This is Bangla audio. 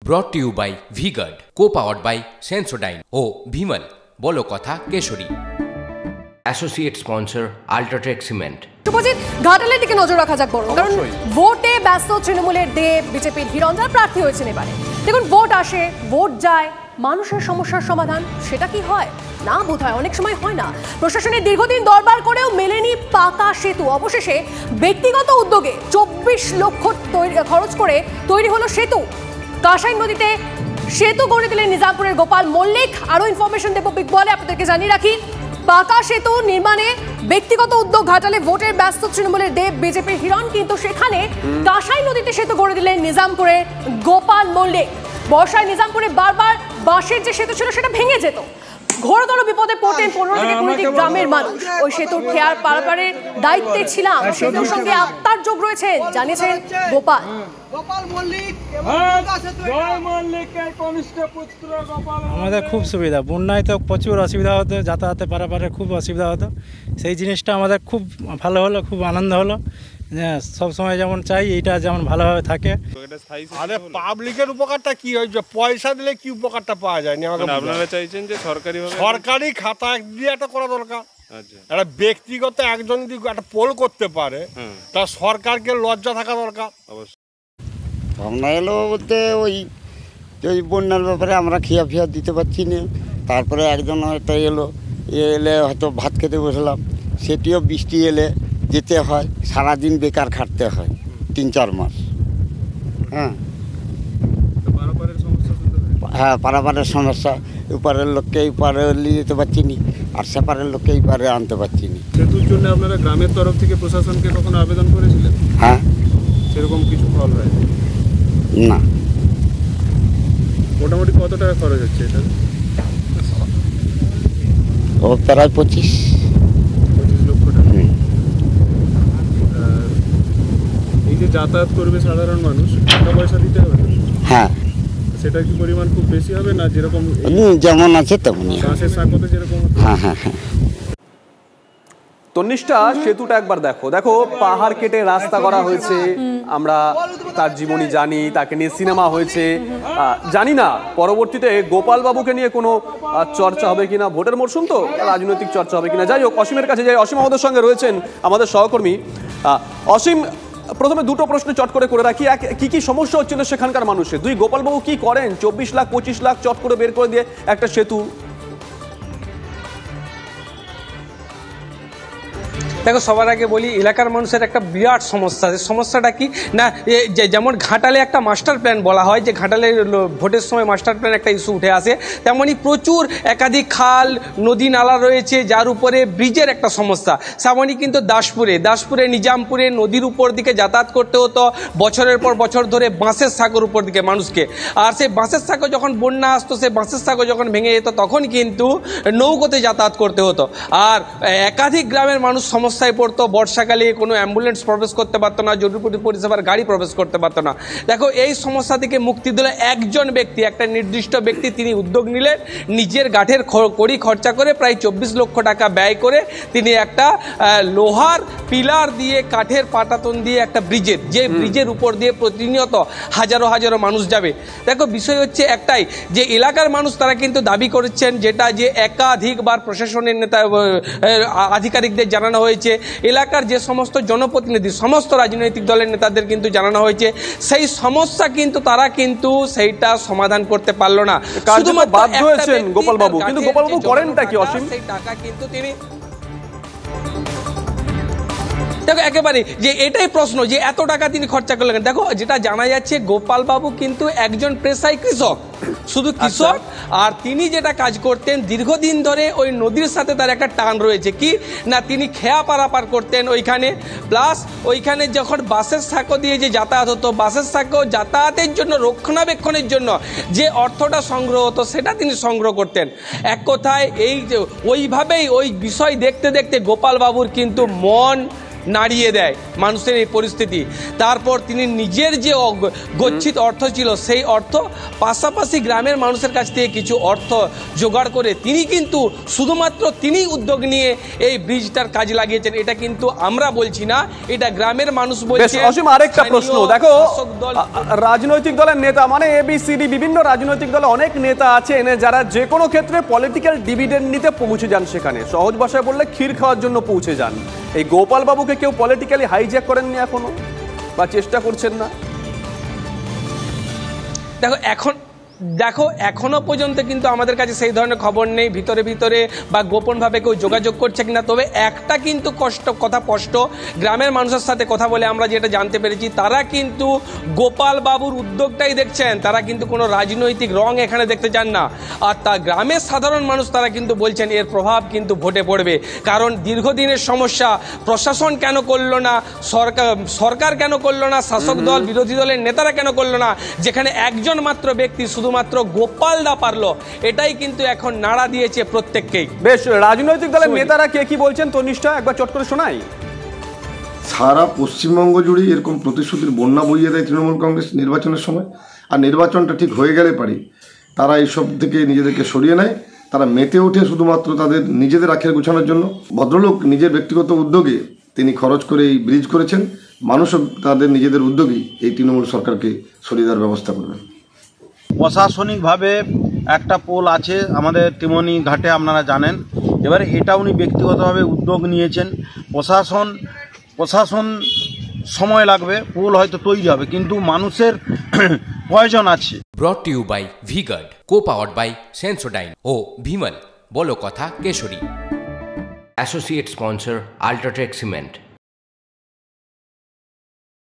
ব্রট to you by V-Guard, co-powered by Sensodyne ও ভিমল বলো কথা কেশরী। Associate sponsor UltraTech cement. Shubhajit, ঘাটালের দিকে নজর রাখা যাক বড়, কারণ ভোটে ব্যস্ত তৃণমূলের দেব, বিজেপির হিরণজার প্রার্থী হয়েছেন এবারে। দেখুন, ভোট আসে, ভোট যায়, মানুষের সমস্যার সমাধান সেটা কি হয়? না, বোধ হয় অনেক সময় হয় না। প্রশাসনের দীর্ঘদিন দরবার করেও মেলেনি পাকা সেতু। অবশেষে ব্যক্তিগত উদ্যোগে 24 লক্ষ খরচ করে তৈরি হলো সেতু। কাঁসাই নদীতে সেতু গড়ে দিলেন নিজামপুরের গোপাল মল্লিক। আরো ইনফরমেশন দেবো বিগ বলে, আপনাদেরকে জানিয়ে রাখি পাকা সেতু নির্মাণে ব্যক্তিগত উদ্যোগ। ঘাটালে ভোটের ব্যস্ত তৃণমূলের দেব, বিজেপির হিরণ, কিন্তু সেখানে কাঁসাই নদীতে সেতু গড়ে দিলেন নিজামপুরের গোপাল মল্লিক। বর্ষায় নিজামপুরে বারবার বাঁশের যে সেতু ছিল সেটা ভেঙে যেত। ঘোরতর বিপদে পড়তেন 15 থেকে 20টি গ্রামের মানুষ। ওই সেতুর খেয়ার পারাপারের দায়িত্বে ছিলাম, সেতুর সঙ্গে আত্মার যোগ রয়েছে জানিয়েছেন গোপাল। আমাদের খুব সুবিধা, বন্যায় তো প্রচুর অসুবিধা হতো, যাতায়াতে পারাপারে খুব অসুবিধা হতো। সেই জিনিসটা আমাদের খুব ভালো হলো, খুব আনন্দ হলো। সব সময় যেমন চাই এইটা যেমন ভালোভাবে থাকে। আরে পাবলিকের উপকারটা কি হয়েছে? পয়সা দিলে কি উপকারটা পাওয়া যায়নি? আপনারা চাইছেন যে সরকারি খাতা দিয়ে একটা করা দরকার। একটা ব্যক্তিগত একজন যদি একটা পোল করতে পারে তা সরকারকে লজ্জা থাকা দরকার। ভাবনা এলো বলতে ওই বন্যার ব্যাপারে আমরা খেয়া দিতে পারছি না। তারপরে একজন হয়তো এলে হয়তো ভাত খেতে বসলাম, সেটিও বৃষ্টি এলে যেতে হয়, সারাদিন বেকার খাটতে হয় 3-4 মাস। হ্যাঁ, পারাপারের সমস্যা। এপারের লোককে এপারে নিয়ে যেতে পারছি নি, আর সেপারের লোককে এপারে আনতে পারছি নি। সেতুর জন্য আপনারা গ্রামের তরফ থেকে প্রশাসনকে কখনো আবেদন করেছিলেন? হ্যাঁ, সেরকম কিছু ফল হয় না। মোটামুটি কত টাকা খরচ হচ্ছে এটা? ও প্রায় 25 লক্ষ টাকা। এই যে যাতায়াত করবে সাধারণ মানুষ, টাকা পয়সা দিতে হবে? হ্যাঁ। সেটা কি পরিমাণ খুব বেশি হবে না যেরকম যেমন আছে তেমনই? বাঁশের সাঁকোতে যেরকম? হ্যাঁ হ্যাঁ হ্যাঁ। তন্নিষ্ঠা, সেতুটা একবার দেখো পাহাড় কেটে রাস্তা করা হয়েছে। আমরা তার জীবনী জানি, তাকে নিয়ে সিনেমা হয়েছে। জানি না পরবর্তীতে গোপাল বাবুকে নিয়ে কোনো চর্চা হবে কিনা, ভোটের মরশুম তো, রাজনৈতিক চর্চা হবে কিনা। যাই হোক, অসীমের কাছে যাই। অসীম আমাদের সঙ্গে রয়েছেন, আমাদের সহকর্মী। অসীম, প্রথমে দুটো প্রশ্ন চট করে রাখি। কি কি সমস্যা হচ্ছিল সেখানকার মানুষের? দুই, গোপালবাবু কি করেন? 24 লাখ 25 লাখ চট করে বের করে দিয়ে একটা সেতু। দেখো, সবার আগে বলি, এলাকার মানুষের একটা বিরাট সমস্যা। সমস্যাটা কি না, যেমন ঘাটালে একটা মাস্টার প্ল্যান বলা হয়, যে ঘাটালে ভোটের সময় মাস্টার প্ল্যান একটা ইস্যু উঠে আসে, তেমনই প্রচুর একাধিক খাল নদী নালা রয়েছে যার উপরে ব্রিজের একটা সমস্যা। তেমনই কিন্তু দাসপুরে নিজামপুরে নদীর উপর দিকে যাতায়াত করতে হতো বছরের পর বছর ধরে বাঁশের সাঁকোর উপর দিকে মানুষকে। আর সেই বাঁশের সাঁকো যখন বন্যা আসতো, সেই বাঁশের সাঁকো যখন ভেঙে যেত, তখন কিন্তু নৌকোতে যাতায়াত করতে হতো। আর একাধিক গ্রামের মানুষ সমস্যায় পড়তো। বর্ষাকালে কোনো অ্যাম্বুলেন্স প্রবেশ করতে পারতো না, জরুরি পরিষেবার গাড়ি প্রবেশ করতে পারতো না। দেখো, এই সমস্যা থেকে মুক্তি দিল একজন ব্যক্তি, একটা নির্দিষ্ট ব্যক্তি। তিনি উদ্যোগ নিলেন, নিজের গাঠের কড়ি খরচা করে প্রায় 24 লক্ষ টাকা ব্যয় করে তিনি একটা লোহার পিলার দিয়ে, কাঠের পাটাতন দিয়ে একটা ব্রিজের উপর দিয়ে প্রতিনিয়ত হাজারো মানুষ যাবে। দেখো, বিষয় হচ্ছে একটাই, যে এলাকার মানুষ তারা কিন্তু দাবি করেছেন, যেটা যে একাধিকবার প্রশাসনের নেতা আধিকারিকদের জানানো হয়েছে, এলাকার যে সমস্ত জনপ্রতিনিধি, সমস্ত রাজনৈতিক দলের নেতাদের কিন্তু জানানো হয়েছে, সেই সমস্যা কিন্তু তারা কিন্তু সেইটা সমাধান করতে পারলো না। শুধুমাত্র বাধ্য হয়েছেন গোপালবাবু। কিন্তু গোপালবাবু করেনটা কি অসীম? সেই টাকা কিন্তু তিনি, দেখো একেবারে যে এটাই প্রশ্ন, যে এত টাকা তিনি খরচা করলেন। দেখো, যেটা জানা যাচ্ছে, গোপালবাবু কিন্তু একজন পেশায় কৃষক, শুধু কৃষক। আর তিনি যেটা কাজ করতেন দীর্ঘদিন ধরে, ওই নদীর সাথে তার একটা টান রয়েছে। কি না, তিনি খেয়া পারাপার করতেন ওইখানে। প্লাস ওইখানে যখন বাসের সাঁকো দিয়ে যে যাতায়াত হতো, বাসের সাঁকো যাতায়াতের জন্য, রক্ষণাবেক্ষণের জন্য যে অর্থটা সংগ্রহ হতো, সেটা তিনি সংগ্রহ করতেন। এক কথায়, এই যে ওইভাবেই ওই বিষয় দেখতে দেখতে গোপালবাবুর কিন্তু মন নাড়িয়ে দেয় মানুষের এই পরিস্থিতি। তারপর তিনি নিজের যে গচ্ছিত অর্থ ছিল সেই অর্থ পাশাপাশি গ্রামের মানুষের কাছ থেকে কিছু অর্থ জোগাড় করে তিনি কিন্তু শুধুমাত্র তিনি উদ্যোগ নিয়ে এই ব্রিজটার কাজে লাগিয়েছেন। এটা কিন্তু আমরা বলছি না, এটা গ্রামের মানুষ বলছে। অসীম, আরেকটা প্রশ্ন, দেখো রাজনৈতিক দলের নেতা মানে ABCD বিভিন্ন রাজনৈতিক দলে অনেক নেতা আছেন যারা যে কোনো ক্ষেত্রে পলিটিক্যাল ডিভিডেন্ড নিতে পৌঁছে যান, সেখানে সহজ ভাষায় বললে ক্ষীর খাওয়ার জন্য পৌঁছে যান। এই গোপাল বাবুকে কেউ পলিটিক্যালি হাইজ্যাক করেননি এখনো, বা চেষ্টা করছেন না? দেখো এখনো পর্যন্ত কিন্তু আমাদের কাছে সেই ধরনের খবর নেই ভিতরে ভিতরে বা গোপনভাবে কেউ যোগাযোগ করছে কিনা। তবে একটা কিন্তু কথা স্পষ্ট, গ্রামের মানুষের সাথে কথা বলে আমরা যেটা জানতে পেরেছি, তারা কিন্তু গোপাল বাবুর উদ্যোগটাই দেখছেন, তারা কিন্তু কোনো রাজনৈতিক রং এখানে দেখতে চান না। আর তা গ্রামের সাধারণ মানুষ তারা কিন্তু বলছেন এর প্রভাব কিন্তু ভোটে পড়বে। কারণ দীর্ঘদিনের সমস্যা, প্রশাসন কেন করলো না, সরকার কেন করলো না, শাসক দল বিরোধী দলের নেতারা কেন করলো না, যেখানে একজন মাত্র ব্যক্তি শুধুমাত্র গোপাল দা পারলো, এটাই কিন্তু এখন নাড়া দিয়েছে প্রত্যেককেই। বেশ, রাজনৈতিক দলের নেতারা কে কি বলছেন তনিষ্ঠা একবার চট করে শোনাই। সারা পশ্চিমবঙ্গ জুড়ে এরকম প্রতিশ্রুতির বন্যা বইয়ে দেয় তৃণমূল কংগ্রেস নির্বাচনের সময়, আর নির্বাচনটা ঠিক হয়ে গেলে পারি তারা এইসব থেকে নিজেদেরকে সরিয়ে নেয়। তারা মেতে ওঠে শুধুমাত্র তাদের নিজেদের আখের গোছানোর জন্য। ভদ্রলোক নিজের ব্যক্তিগত উদ্যোগে তিনি খরচ করে এই ব্রিজ করেছেন, মানুষও তাদের নিজেদের উদ্যোগেই এই তৃণমূল সরকারকে সরিয়ে দেওয়ার ব্যবস্থা করবেন। প্রশাসনিকভাবে একটা পোল আছে আমাদের তিমনি ঘাটে, আপনারা জানেন। এবারে এটা উনি ব্যক্তিগতভাবে উদ্যোগ নিয়েছেন। প্রশাসন সময় লাগবে, পোল হয়তো তৈরি হবে, কিন্তু মানুষের প্রয়োজন আছে। Brought to you by V-Guard, co-powered by Sensodyne ও ভিমল, বলো কথা কেশরী। Associate sponsor UltraTech cement.